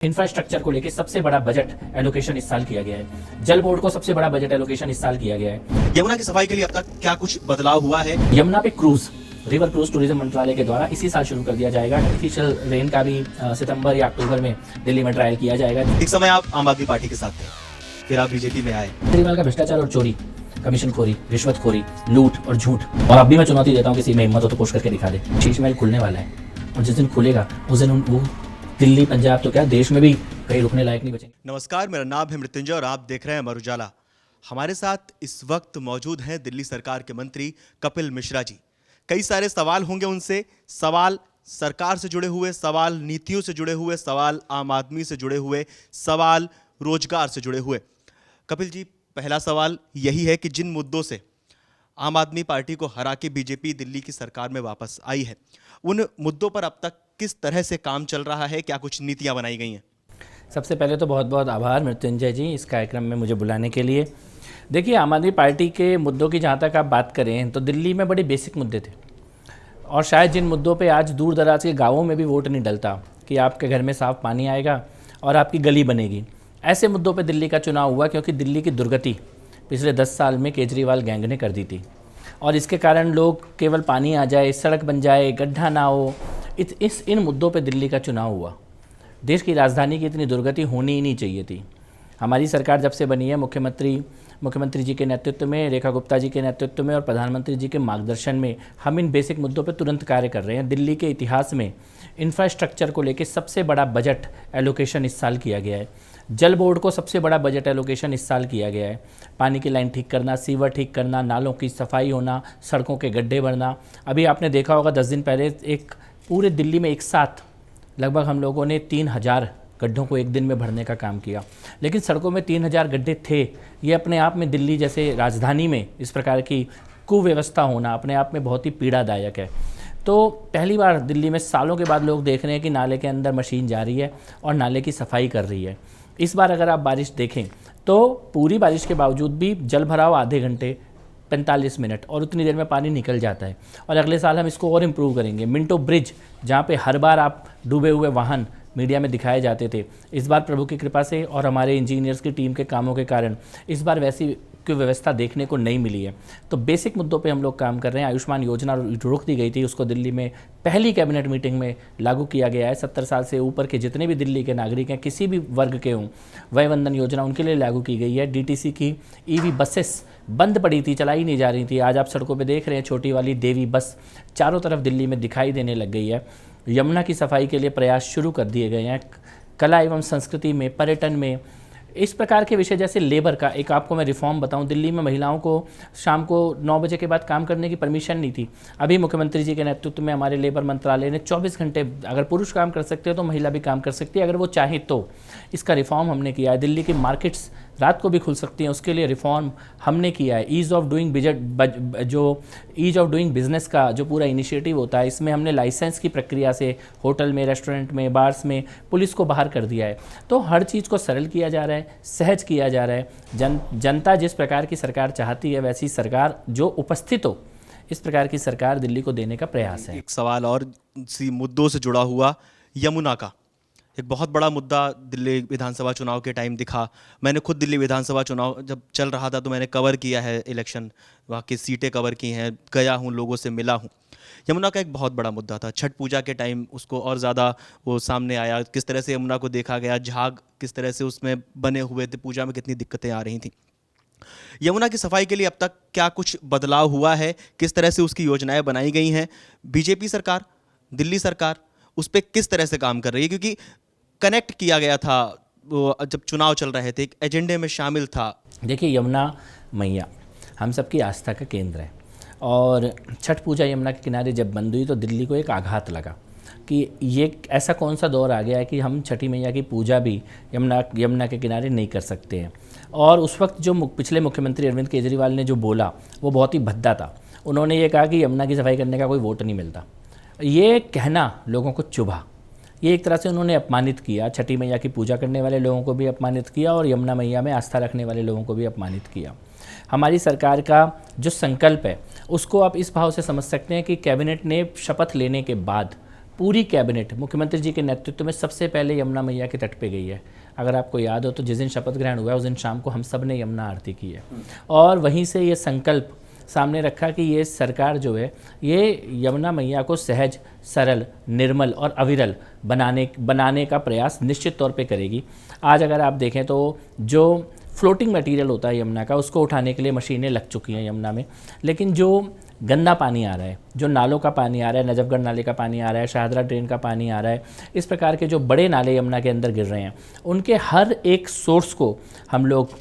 Infrastructure को लेकर सबसे बड़ा बजट एलोकेशन इस साल किया गया है। जल बोर्ड को सबसे बड़ा बजट एलोकेशन इस साल किया गया है। यमुना की सफाई के लिए अब तक क्या कुछ बदलाव हुआ है? यमुना पे क्रूज रिवर क्रूज टूरिज्म मंत्रालय के द्वारा इसी साल शुरू कर दिया जाएगा। आर्टिफिशियल रेन का भी सितंबर या अक्टूबर में दिल्ली में ट्रायल किया जाएगा। एक समय आप आम आदमी पार्टी के साथ थे, फिर आप बीजेपी में आए। केजरीवाल का भ्रष्टाचार और चोरी, कमीशनखोरी, रिश्वतखोरी, लूट और झूठ, और अब भी मैं चुनौती देता हूँ किसी में हिम्मत हो तो पुश करके दिखा दे। शीश महल खुलने वाला है और जिस दिन खुलेगा उस दिन वो दिल्ली, पंजाब तो क्या देश में भी कहीं रुकने लायक नहीं बचेंगे। नमस्कार, मेरा नाम है मृत्युंजय और आप देख रहे हैं अमर उजाला। हमारे साथ इस वक्त मौजूद हैं दिल्ली सरकार के मंत्री कपिल मिश्रा जी। कई सारे सवाल होंगे उनसे, सवाल सरकार से जुड़े हुए, सवाल नीतियों से जुड़े हुए, सवाल आम आदमी से जुड़े हुए, सवाल रोजगार से जुड़े हुए। कपिल जी, पहला सवाल यही है कि जिन मुद्दों से आम आदमी पार्टी को हरा के बीजेपी दिल्ली की सरकार में वापस आई है, उन मुद्दों पर अब तक किस तरह से काम चल रहा है? क्या कुछ नीतियां बनाई गई हैं? सबसे पहले तो बहुत बहुत आभार मृत्युंजय जी इस कार्यक्रम में मुझे बुलाने के लिए। देखिए, आम आदमी पार्टी के मुद्दों की जहाँ तक आप बात करें तो दिल्ली में बड़े बेसिक मुद्दे थे, और शायद जिन मुद्दों पे आज दूर दराज के गाँवों में भी वोट नहीं डलता कि आपके घर में साफ पानी आएगा और आपकी गली बनेगी। ऐसे मुद्दों पे दिल्ली का चुनाव हुआ क्योंकि दिल्ली की दुर्गति पिछले 10 साल में केजरीवाल गैंग ने कर दी थी, और इसके कारण लोग केवल पानी आ जाए, सड़क बन जाए, गड्ढा ना हो, इन मुद्दों पे दिल्ली का चुनाव हुआ। देश की राजधानी की इतनी दुर्गति होनी ही नहीं चाहिए थी। हमारी सरकार जब से बनी है, मुख्यमंत्री जी के नेतृत्व में, रेखा गुप्ता जी के नेतृत्व में और प्रधानमंत्री जी के मार्गदर्शन में हम इन बेसिक मुद्दों पर तुरंत कार्य कर रहे हैं। दिल्ली के इतिहास में इंफ्रास्ट्रक्चर को लेकर सबसे बड़ा बजट एलोकेशन इस साल किया गया है। जल बोर्ड को सबसे बड़ा बजट एलोकेशन इस साल किया गया है। पानी की लाइन ठीक करना, सीवर ठीक करना, नालों की सफाई होना, सड़कों के गड्ढे भरना। अभी आपने देखा होगा 10 दिन पहले एक पूरे दिल्ली में एक साथ लगभग हम लोगों ने 3000 गड्ढों को एक दिन में भरने का काम किया। लेकिन सड़कों में 3000 गड्ढे थे, ये अपने आप में दिल्ली जैसे राजधानी में इस प्रकार की कुव्यवस्था होना अपने आप में बहुत ही पीड़ादायक है। तो पहली बार दिल्ली में सालों के बाद लोग देख रहे हैं कि नाले के अंदर मशीन जा रही है और नाले की सफाई कर रही है। इस बार अगर आप बारिश देखें तो पूरी बारिश के बावजूद भी जल भराव आधे घंटे 45 मिनट और उतनी देर में पानी निकल जाता है। और अगले साल हम इसको और इम्प्रूव करेंगे। मिंटो ब्रिज, जहाँ पे हर बार आप डूबे हुए वाहन मीडिया में दिखाए जाते थे, इस बार प्रभु की कृपा से और हमारे इंजीनियर्स की टीम के कामों के कारण इस बार वैसी की व्यवस्था देखने को नहीं मिली है। तो बेसिक मुद्दों पे हम लोग काम कर रहे हैं। आयुष्मान योजना रोक दी गई थी, उसको दिल्ली में पहली कैबिनेट मीटिंग में लागू किया गया है। 70 साल से ऊपर के जितने भी दिल्ली के नागरिक हैं, किसी भी वर्ग के हों, वय वंदन योजना उनके लिए लागू की गई है। डीटीसी की ईवी बसेस बंद पड़ी थी, चलाई नहीं जा रही थी। आज आप सड़कों पे देख रहे हैं छोटी वाली देवी बस चारों तरफ दिल्ली में दिखाई देने लग गई है। यमुना की सफाई के लिए प्रयास शुरू कर दिए गए हैं। कला एवं संस्कृति में, पर्यटन में, इस प्रकार के विषय, जैसे लेबर का एक आपको मैं रिफॉर्म बताऊं, दिल्ली में महिलाओं को शाम को 9 बजे के बाद काम करने की परमिशन नहीं थी। अभी मुख्यमंत्री जी के नेतृत्व में हमारे लेबर मंत्रालय ने 24 घंटे, अगर पुरुष काम कर सकते हो तो महिला भी काम कर सकती है अगर वो चाहे तो। इसका रिफॉर्म हमने किया है। दिल्ली की मार्केट्स रात को भी खुल सकती हैं, उसके लिए रिफॉर्म हमने किया है। ईज़ ऑफ डूइंग बिजनेस का जो पूरा इनिशिएटिव होता है, इसमें हमने लाइसेंस की प्रक्रिया से होटल में, रेस्टोरेंट में, बार्स में पुलिस को बाहर कर दिया है। तो हर चीज़ को सरल किया जा रहा है, सहज किया जा रहा है। जनता जिस प्रकार की सरकार चाहती है वैसी सरकार जो उपस्थित हो, इस प्रकार की सरकार दिल्ली को देने का प्रयास है। एक सवाल और सी मुद्दों से जुड़ा हुआ, यमुना का एक बहुत बड़ा मुद्दा दिल्ली विधानसभा चुनाव के टाइम दिखा। मैंने खुद दिल्ली विधानसभा चुनाव जब चल रहा था तो मैंने कवर किया है इलेक्शन, वहाँ की सीटें कवर की हैं, गया हूँ, लोगों से मिला हूँ। यमुना का एक बहुत बड़ा मुद्दा था। छठ पूजा के टाइम उसको और ज़्यादा वो सामने आया, किस तरह से यमुना को देखा गया, झाग किस तरह से उसमें बने हुए थे, पूजा में कितनी दिक्कतें आ रही थी। यमुना की सफाई के लिए अब तक क्या कुछ बदलाव हुआ है? किस तरह से उसकी योजनाएं बनाई गई हैं? बीजेपी सरकार, दिल्ली सरकार उस पर किस तरह से काम कर रही है? क्योंकि कनेक्ट किया गया था वो जब चुनाव चल रहे थे, एक एजेंडे में शामिल था। देखिए, यमुना मैया हम सबकी आस्था का केंद्र है, और छठ पूजा यमुना के किनारे जब बंद हुई तो दिल्ली को एक आघात लगा कि ये ऐसा कौन सा दौर आ गया है कि हम छठी मैया की पूजा भी यमुना के किनारे नहीं कर सकते हैं। और उस वक्त जो पिछले मुख्यमंत्री अरविंद केजरीवाल ने जो बोला वो बहुत ही भद्दा था। उन्होंने ये कहा कि यमुना की सफाई करने का कोई वोट नहीं मिलता। ये कहना लोगों को चुभा। ये एक तरह से उन्होंने अपमानित किया, छठी मैया की पूजा करने वाले लोगों को भी अपमानित किया और यमुना मैया में आस्था रखने वाले लोगों को भी अपमानित किया। हमारी सरकार का जो संकल्प है उसको आप इस भाव से समझ सकते हैं कि कैबिनेट ने शपथ लेने के बाद पूरी कैबिनेट मुख्यमंत्री जी के नेतृत्व में सबसे पहले यमुना मैया के तट पे गई है। अगर आपको याद हो तो जिस दिन शपथ ग्रहण हुआ है उस दिन शाम को हम सब ने यमुना आरती की है और वहीं से ये संकल्प सामने रखा कि ये सरकार जो है ये यमुना मैया को सहज, सरल, निर्मल और अविरल बनाने का प्रयास निश्चित तौर पे करेगी। आज अगर आप देखें तो जो फ्लोटिंग मटेरियल होता है यमुना का, उसको उठाने के लिए मशीनें लग चुकी हैं यमुना में, लेकिन जो गंदा पानी आ रहा है, जो नालों का पानी आ रहा है, नजफगढ़ नाले का पानी आ रहा है, शाहदरा ड्रेन का पानी आ रहा है, इस प्रकार के जो बड़े नाले यमुना के अंदर गिर रहे हैं, उनके हर एक सोर्स को हम लोग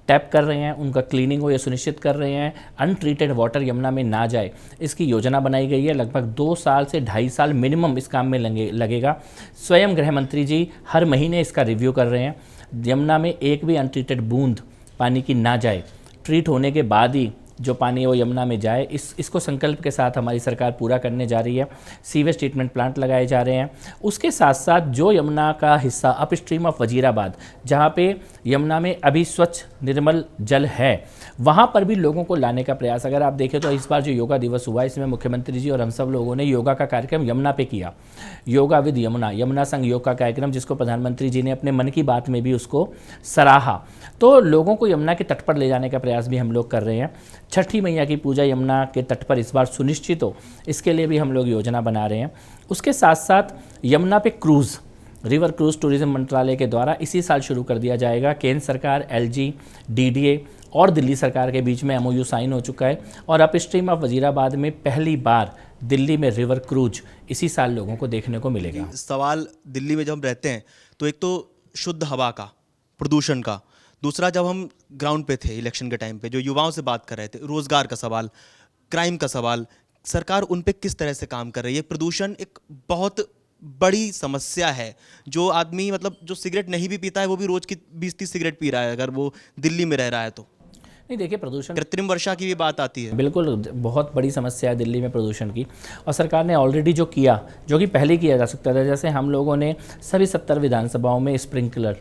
टैप कर रहे हैं, उनका क्लीनिंग हो ये सुनिश्चित कर रहे हैं, अनट्रीटेड वाटर यमुना में ना जाए, इसकी योजना बनाई गई है। लगभग 2 साल से 2.5 साल मिनिमम इस काम में लगेगा। स्वयं गृह मंत्री जी हर महीने इसका रिव्यू कर रहे हैं। यमुना में एक भी अनट्रीटेड बूंद पानी की ना जाए, ट्रीट होने के बाद ही जो पानी वो यमुना में जाए, इसको संकल्प के साथ हमारी सरकार पूरा करने जा रही है। सीवेज ट्रीटमेंट प्लांट लगाए जा रहे हैं। उसके साथ साथ जो यमुना का हिस्सा अपस्ट्रीम ऑफ वजीराबाद, जहाँ पे यमुना में अभी स्वच्छ निर्मल जल है, वहाँ पर भी लोगों को लाने का प्रयास। अगर आप देखें तो इस बार जो योगा दिवस हुआ, इसमें मुख्यमंत्री जी और हम सब लोगों ने योगा का कार्यक्रम यमुना पे किया। योगा विद यमुना, यमुना संग योग का कार्यक्रम, जिसको प्रधानमंत्री जी ने अपने मन की बात में भी उसको सराहा। तो लोगों को यमुना के तट पर ले जाने का प्रयास भी हम लोग कर रहे हैं। छठी मैया की पूजा यमुना के तट पर इस बार सुनिश्चित हो, इसके लिए भी हम लोग योजना बना रहे हैं। उसके साथ साथ यमुना पे क्रूज़, रिवर क्रूज़ टूरिज्म मंत्रालय के द्वारा इसी साल शुरू कर दिया जाएगा। केंद्र सरकार, LG, DDA और दिल्ली सरकार के बीच में MOU साइन हो चुका है और अपस्ट्रीम ऑफ वजीराबाद में पहली बार दिल्ली में रिवर क्रूज इसी साल लोगों को देखने को मिलेगा। सवाल दिल्ली में जब हम रहते हैं तो एक तो शुद्ध हवा का, प्रदूषण का, दूसरा जब हम ग्राउंड पे थे इलेक्शन के टाइम पे जो युवाओं से बात कर रहे थे, रोजगार का सवाल, क्राइम का सवाल, सरकार उन पे किस तरह से काम कर रही है। प्रदूषण एक बहुत बड़ी समस्या है। जो आदमी मतलब जो सिगरेट नहीं भी पीता है वो भी रोज की 20-30 सिगरेट पी रहा है अगर वो दिल्ली में रह रहा है तो। नहीं, देखिए प्रदूषण, कृत्रिम वर्षा की भी बात आती है। बिल्कुल बहुत बड़ी समस्या है दिल्ली में प्रदूषण की, और सरकार ने ऑलरेडी जो किया, जो कि पहले किया जा सकता था, जैसे हम लोगों ने सभी 70 विधानसभाओं में स्प्रिंकलर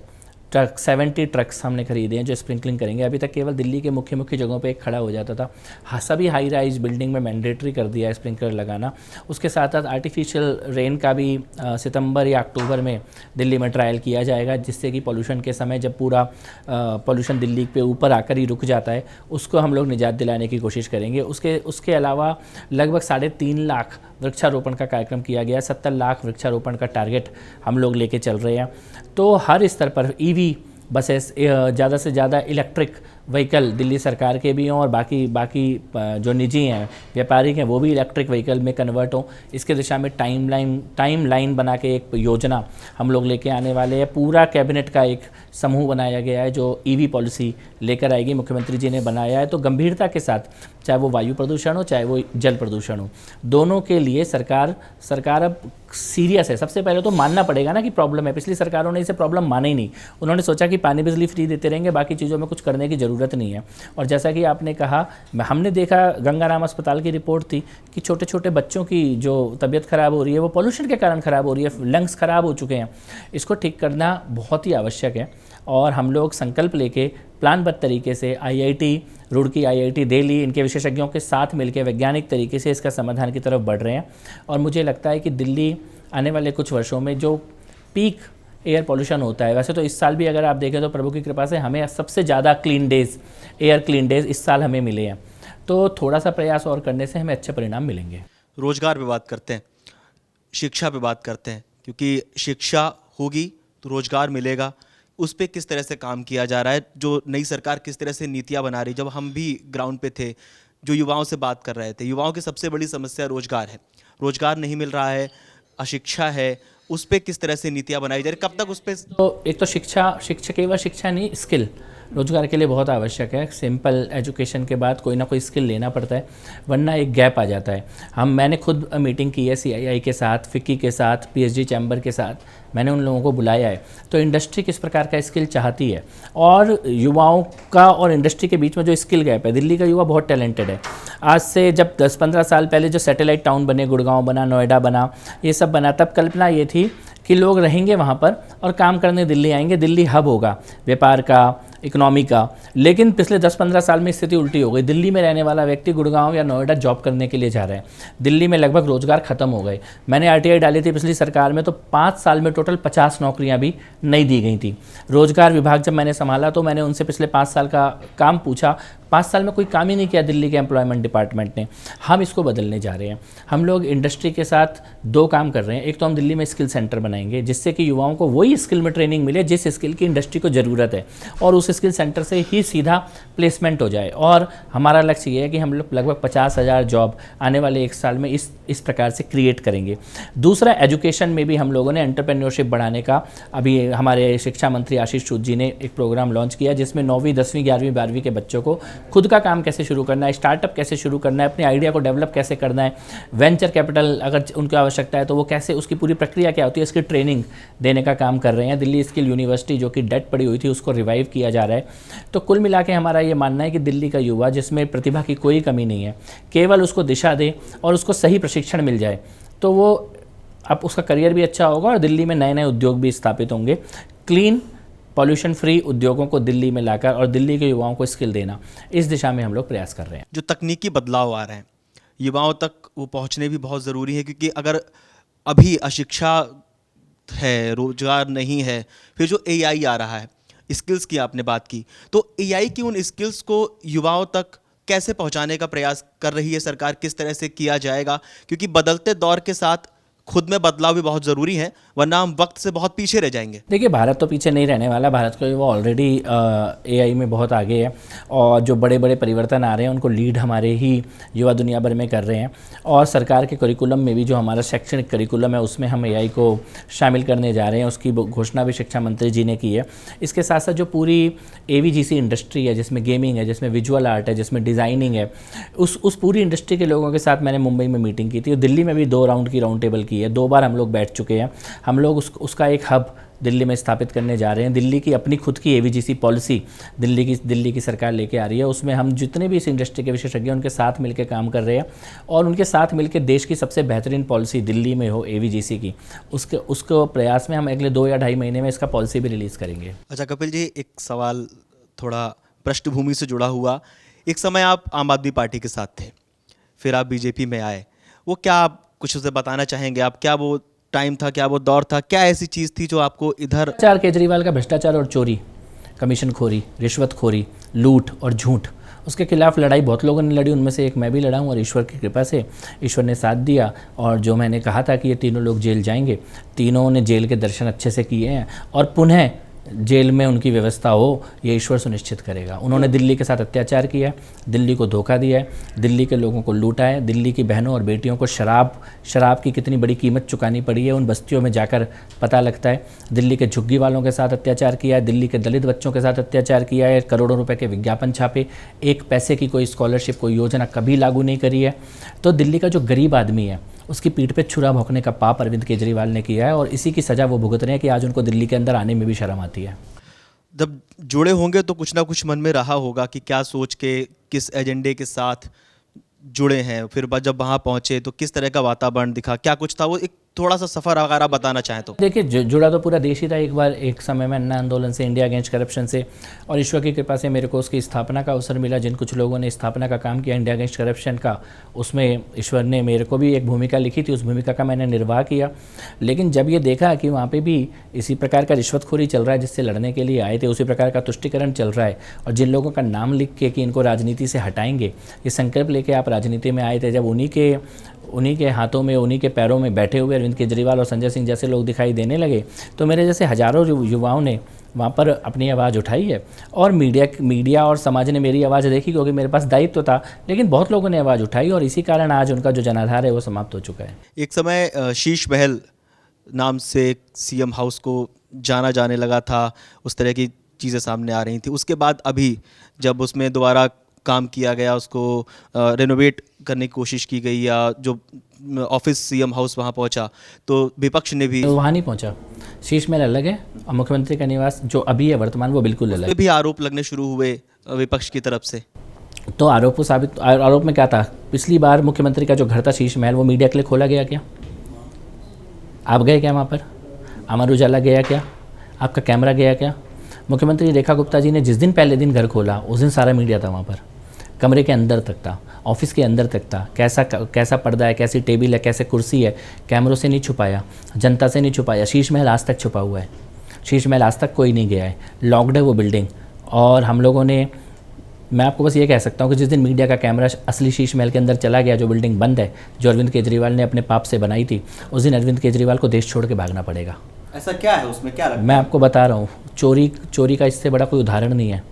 ट्रक 70 ट्रक्स हमने खरीदे हैं जो स्प्रिंकलिंग करेंगे। अभी तक केवल दिल्ली के मुख्य मुख्य जगहों पे एक खड़ा हो जाता था। हाँ, सभी हाई राइज बिल्डिंग में मैंडेटरी कर दिया है स्प्रिंकलर लगाना। उसके साथ साथ आर्टिफिशियल रेन का भी सितंबर या अक्टूबर में दिल्ली में ट्रायल किया जाएगा, जिससे कि पॉल्यूशन के समय जब पूरा पॉल्यूशन दिल्ली पे ऊपर आकर ही रुक जाता है, उसको हम लोग निजात दिलाने की कोशिश करेंगे। उसके अलावा लगभग 3.5 लाख वृक्षारोपण का कार्यक्रम किया गया। 70 लाख वृक्षारोपण का टारगेट हम लोग लेके चल रहे हैं। तो हर स्तर पर EV बसेस, ज़्यादा से ज़्यादा इलेक्ट्रिक व्हीकल दिल्ली सरकार के भी हों और बाकी जो निजी हैं, व्यापारिक हैं, वो भी इलेक्ट्रिक व्हीकल में कन्वर्ट हों। इसके दिशा में टाइम लाइन बना के एक योजना हम लोग लेके आने वाले हैं। पूरा कैबिनेट का एक समूह बनाया गया है जो EV पॉलिसी लेकर आएगी, मुख्यमंत्री जी ने बनाया है। तो गंभीरता के साथ, चाहे वो वायु प्रदूषण हो चाहे वो जल प्रदूषण हो, दोनों के लिए सरकार अब सीरियस है। सबसे पहले तो मानना पड़ेगा ना कि प्रॉब्लम है। पिछली सरकारों ने इसे प्रॉब्लम माना ही नहीं। उन्होंने सोचा कि पानी बिजली फ्री देते रहेंगे, बाकी चीज़ों में कुछ करने की ज़रूरत नहीं है। और जैसा कि आपने कहा, हमने देखा गंगाराम अस्पताल की रिपोर्ट थी कि छोटे छोटे बच्चों की जो तबीयत ख़राब हो रही है वो पॉल्यूशन के कारण ख़राब हो रही है, लंग्स ख़राब हो चुके हैं। इसको ठीक करना बहुत ही आवश्यक है और हम लोग संकल्प लेके प्लानबद्ध तरीके से IIT रुड़की, IIT दिल्ली, इनके विशेषज्ञों के साथ मिलकर वैज्ञानिक तरीके से इसका समाधान की तरफ बढ़ रहे हैं। और मुझे लगता है कि दिल्ली आने वाले कुछ वर्षों में जो पीक एयर पॉल्यूशन होता है, वैसे तो इस साल भी अगर आप देखें तो प्रभु की कृपा से हमें सबसे ज़्यादा एयर क्लीन डेज इस साल हमें मिले हैं। तो थोड़ा सा प्रयास और करने से हमें अच्छे परिणाम मिलेंगे। रोजगार पे बात करते हैं, शिक्षा पे बात करते हैं, क्योंकि शिक्षा होगी तो रोजगार मिलेगा। उस पर किस तरह से काम किया जा रहा है, जो नई सरकार किस तरह से नीतियां बना रही। जब हम भी ग्राउंड पे थे, जो युवाओं से बात कर रहे थे, युवाओं की सबसे बड़ी समस्या रोजगार है। रोजगार नहीं मिल रहा है, अशिक्षा है, उस पर किस तरह से नीतियां बनाई जा रही, कब तक उस पर? तो एक तो शिक्षा केवल शिक्षा नहीं, स्किल रोजगार के लिए बहुत आवश्यक है। सिंपल एजुकेशन के बाद कोई ना कोई स्किल लेना पड़ता है, वरना एक गैप आ जाता है। मैंने खुद मीटिंग की है CII के साथ, FICCI के साथ, PSG चैम्बर के साथ, मैंने उन लोगों को बुलाया है। तो इंडस्ट्री किस प्रकार का स्किल चाहती है और युवाओं का और इंडस्ट्री के बीच में जो स्किल गैप है, दिल्ली का युवा बहुत टैलेंटेड है। आज से जब 10-15 साल पहले जो सैटेलाइट टाउन बने, गुड़गांव बना, नोएडा बना, ये सब बना, तब कल्पना ये थी कि लोग रहेंगे वहाँ पर और काम करने दिल्ली आएंगे, दिल्ली हब होगा व्यापार का, इकोनॉमी का। लेकिन पिछले 10-15 साल में स्थिति उल्टी हो गई। दिल्ली में रहने वाला व्यक्ति गुड़गांव या नोएडा जॉब करने के लिए जा रहा है। दिल्ली में लगभग रोजगार खत्म हो गए। मैंने आरटीआई डाली थी पिछली सरकार में, तो 5 साल में टोटल 50 नौकरियां भी नहीं दी गई थी। रोजगार विभाग जब मैंने संभाला तो मैंने उनसे पिछले 5 साल का काम पूछा। 5 साल में कोई काम ही नहीं किया दिल्ली के एम्प्लॉयमेंट डिपार्टमेंट ने। हम इसको बदलने जा रहे हैं। हम लोग इंडस्ट्री के साथ 2 काम कर रहे हैं। एक तो हम दिल्ली में स्किल सेंटर बनाएंगे जिससे कि युवाओं को वही स्किल में ट्रेनिंग मिले जिस स्किल की इंडस्ट्री को ज़रूरत है, और उस स्किल सेंटर से ही सीधा प्लेसमेंट हो जाए। और हमारा लक्ष्य ये है कि हम लोग लगभग 50,000 जॉब आने वाले 1 साल में इस प्रकार से क्रिएट करेंगे। दूसरा, एजुकेशन में भी हम लोगों ने एंटरप्रेन्योरशिप बढ़ाने का, अभी हमारे शिक्षा मंत्री आशीष चौधरी जी ने एक प्रोग्राम लॉन्च किया जिसमें 9वीं 10वीं 11वीं 12वीं के बच्चों को खुद का काम कैसे शुरू करना है, स्टार्टअप कैसे शुरू करना है, अपने आइडिया को डेवलप कैसे करना है, वेंचर कैपिटल अगर उनको आवश्यकता है तो वो कैसे, उसकी पूरी प्रक्रिया क्या होती है, इसकी ट्रेनिंग देने का काम कर रहे हैं। दिल्ली स्किल यूनिवर्सिटी जो कि डेड पड़ी हुई थी उसको रिवाइव किया जा रहा है। तो कुल मिला के हमारा ये मानना है कि दिल्ली का युवा, जिसमें प्रतिभा की कोई कमी नहीं है, केवल उसको दिशा दे और उसको सही प्रशिक्षण मिल जाए तो वो अब उसका करियर भी अच्छा होगा और दिल्ली में नए नए उद्योग भी स्थापित होंगे। क्लीन पॉल्यूशन फ्री उद्योगों को दिल्ली में लाकर और दिल्ली के युवाओं को स्किल देना, इस दिशा में हम लोग प्रयास कर रहे हैं। जो तकनीकी बदलाव आ रहे हैं युवाओं तक वो पहुंचने भी बहुत ज़रूरी है, क्योंकि अगर अभी अशिक्षा है, रोजगार नहीं है, फिर जो एआई आ रहा है, स्किल्स की आपने बात की, तो एआई की उन स्किल्स को युवाओं तक कैसे पहुंचाने का प्रयास कर रही है सरकार, किस तरह से किया जाएगा? क्योंकि बदलते दौर के साथ खुद में बदलाव भी बहुत ज़रूरी है, वरना हम वक्त से बहुत पीछे रह जाएंगे। देखिए, भारत तो पीछे नहीं रहने वाला। भारत को वो ऑलरेडी एआई में बहुत आगे है और जो बड़े बड़े परिवर्तन आ रहे हैं उनको लीड हमारे ही युवा दुनिया भर में कर रहे हैं। और सरकार के करिकुलम में भी, जो हमारा शैक्षणिक करिकुलम है, उसमें हम एआई को शामिल करने जा रहे हैं। उसकी घोषणा भी शिक्षा मंत्री जी ने की है। इसके साथ साथ जो पूरी एवीजीसी इंडस्ट्री है, जिसमें गेमिंग है, जिसमें विजुअल आर्ट है, जिसमें डिज़ाइनिंग है, उस पूरी इंडस्ट्री के लोगों के साथ मैंने मुंबई में मीटिंग की थी। दिल्ली में भी 2 राउंड की राउंड टेबल की है, 2 बार हम लोग बैठ चुके हैं। हम लोग उसका एक हब दिल्ली में स्थापित करने जा रहे हैं। दिल्ली की अपनी खुद की एवीजीसी पॉलिसी दिल्ली की सरकार लेके आ रही है। उसमें हम जितने भी इस इंडस्ट्री के विशेषज्ञ हैं उनके साथ मिलकर काम कर रहे हैं और उनके साथ मिलकर देश की सबसे बेहतरीन पॉलिसी दिल्ली में हो एवीजीसी की, उसको प्रयास में हम अगले 2 या 2.5 महीने में इसका पॉलिसी भी रिलीज़ करेंगे। अच्छा कपिल जी, एक सवाल थोड़ा पृष्ठभूमि से जुड़ा हुआ। एक समय आप आम आदमी पार्टी के साथ थे, फिर आप बीजेपी में आए, वो क्या आप कुछ उसे बताना चाहेंगे? आप क्या वो टाइम था, क्या वो दौर था, क्या ऐसी चीज़ थी जो आपको इधर? केजरीवाल का भ्रष्टाचार और चोरी, कमीशनखोरी, रिश्वतखोरी, लूट और झूठ, उसके खिलाफ लड़ाई बहुत लोगों ने लड़ी। उनमें से एक मैं भी लड़ा हूँ और ईश्वर की कृपा से ईश्वर ने साथ दिया। और जो मैंने कहा था कि ये तीनों लोग जेल जाएंगे, तीनों ने जेल के दर्शन अच्छे से किए हैं और पुनः जेल में उनकी व्यवस्था हो, ये ईश्वर सुनिश्चित करेगा। उन्होंने दिल्ली के साथ अत्याचार किया है, दिल्ली को धोखा दिया है, दिल्ली के लोगों को लूटा है, दिल्ली की बहनों और बेटियों को शराब की कितनी बड़ी कीमत चुकानी पड़ी है उन बस्तियों में जाकर पता लगता है। दिल्ली के झुग्गी वालों के साथ अत्याचार किया है, दिल्ली के दलित बच्चों के साथ अत्याचार किया है, करोड़ों रुपए के विज्ञापन छापे, 1 पैसे की कोई स्कॉलरशिप, कोई योजना कभी लागू नहीं करी है। तो दिल्ली का जो गरीब आदमी है उसकी पीठ पे छुरा भोंकने का पाप अरविंद केजरीवाल ने किया है और इसी की सज़ा वो भुगत रहे हैं कि आज उनको दिल्ली के अंदर आने में भी शर्म आती है। जब जुड़े होंगे तो कुछ ना कुछ मन में रहा होगा कि क्या सोच के, किस एजेंडे के साथ जुड़े हैं, फिर जब वहाँ पहुँचे तो किस तरह का वातावरण दिखा, क्या कुछ था? वो एक थोड़ा सा सफ़र अगर आप बताना चाहें तो। देखिए, जुड़ा तो पूरा देश ही था एक समय में अन्ना आंदोलन से, इंडिया अगेंस्ट करप्शन से, और ईश्वर की कृपा से मेरे को उसकी स्थापना का अवसर मिला। जिन कुछ लोगों ने स्थापना का काम किया इंडिया अगेंस्ट करप्शन का, उसमें ईश्वर ने मेरे को भी एक भूमिका लिखी थी, उस भूमिका का मैंने निर्वाह किया। लेकिन जब ये देखा कि वहाँ पर भी इसी प्रकार का रिश्वतखोरी चल रहा है जिससे लड़ने के लिए आए थे, उसी प्रकार का तुष्टिकरण चल रहा है, और जिन लोगों का नाम लिख के कि इनको राजनीति से हटाएंगे, ये संकल्प लेके आप राजनीति में आए थे, जब उन्हीं के हाथों में, उन्हीं के पैरों में बैठे हुए अरविंद केजरीवाल और संजय सिंह जैसे लोग दिखाई देने लगे, तो मेरे जैसे हज़ारों युवाओं ने वहाँ पर अपनी आवाज़ उठाई है। और मीडिया और समाज ने मेरी आवाज़ देखी क्योंकि मेरे पास दायित्व था, लेकिन बहुत लोगों ने आवाज़ उठाई और इसी कारण आज उनका जो जनाधार है वो समाप्त हो चुका है। एक समय शीश महल नाम से सीएम हाउस को जाना जाने लगा था, उस तरह की चीज़ें सामने आ रही थी। उसके बाद अभी जब उसमें दोबारा काम किया गया, उसको रेनोवेट करने की कोशिश की गई, या जो ऑफिस सीएम हाउस वहाँ पहुँचा, तो विपक्ष ने भी वहाँ नहीं पहुँचा। शीश महल अलग है और मुख्यमंत्री का निवास जो अभी है वर्तमान, वो बिल्कुल अलग है। भी आरोप लगने शुरू हुए विपक्ष की तरफ से। तो आरोप में क्या था? पिछली बार मुख्यमंत्री का जो घर था शीश महल, वो मीडिया के लिए खोला गया क्या? आप गए क्या वहाँ पर? अमर उजाला गया क्या? आपका कैमरा गया क्या? मुख्यमंत्री रेखा गुप्ता जी ने जिस दिन पहले दिन घर खोला उस दिन सारा मीडिया था वहाँ पर, कमरे के अंदर तक था, ऑफिस के अंदर तक था। कैसा पर्दा है, कैसी टेबल है, कैसे कुर्सी है, कैमरों से नहीं छुपाया, जनता से नहीं छुपाया। शीश महल आज तक छुपा हुआ है, शीश महल आज तक कोई नहीं गया है, लॉक्ड है वो बिल्डिंग। और हम लोगों ने, मैं आपको बस ये कह सकता हूँ कि जिस दिन मीडिया का कैमरा असली शीश महल के अंदर चला गया, जो बिल्डिंग बंद है, जो अरविंद केजरीवाल ने अपने पाप से बनाई थी, उस दिन अरविंद केजरीवाल को देश छोड़ के भागना पड़ेगा। ऐसा क्या है उसमें, क्या लगता है? मैं आपको बता रहा हूँ, चोरी का इससे बड़ा कोई उदाहरण नहीं है।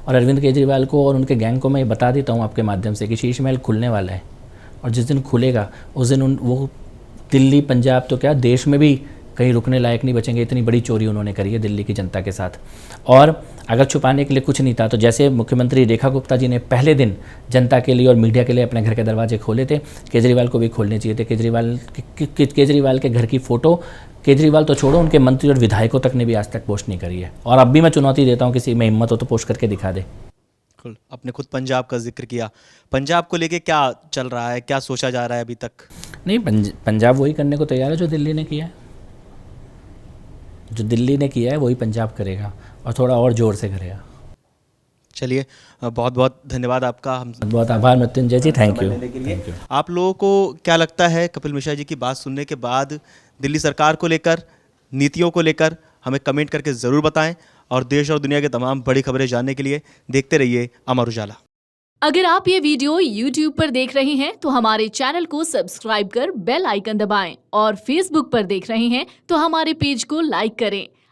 और अरविंद केजरीवाल को और उनके गैंग को मैं ये बता देता हूँ आपके माध्यम से कि शीश महल खुलने वाला है, और जिस दिन खुलेगा उस दिन वो दिल्ली, पंजाब तो क्या देश में भी कहीं रुकने लायक नहीं बचेंगे। इतनी बड़ी चोरी उन्होंने करी है दिल्ली की जनता के साथ। और अगर छुपाने के लिए कुछ नहीं था तो जैसे मुख्यमंत्री रेखा गुप्ता जी ने पहले दिन जनता के लिए और मीडिया के लिए अपने घर के दरवाजे खोले थे, केजरीवाल को भी खोलने चाहिए थे। केजरीवाल के घर की फ़ोटो, केजरीवाल तो छोड़ो, उनके मंत्री और विधायकों तक ने भी आज तक पोस्ट नहीं करी है। और अब भी मैं चुनौती देता हूँ, किसी में हिम्मत हो तो पोस्ट करके दिखा दे। आपने खुद पंजाब का जिक्र किया, पंजाब को लेके क्या चल रहा है, क्या सोचा जा रहा है अभी तक? नहीं, पंजाब वही करने को तैयार है जो दिल्ली ने किया है। जो दिल्ली ने किया है वही पंजाब करेगा, और थोड़ा और ज़ोर से करेगा। चलिए, बहुत बहुत धन्यवाद आपका, हम बहुत आभार मृत्युंजय जी, थैंक यू। लेने के लिए। आप लोगों को क्या लगता है कपिल मिश्रा जी की बात सुनने के बाद दिल्ली सरकार को लेकर, नीतियों को लेकर? हमें कमेंट करके ज़रूर बताएं, और देश और दुनिया के तमाम बड़ी खबरें जानने के लिए देखते रहिए अमर उजाला। अगर आप ये वीडियो YouTube पर देख रहे हैं तो हमारे चैनल को सब्सक्राइब कर बेल आइकन दबाएं, और Facebook पर देख रहे हैं तो हमारे पेज को लाइक करें।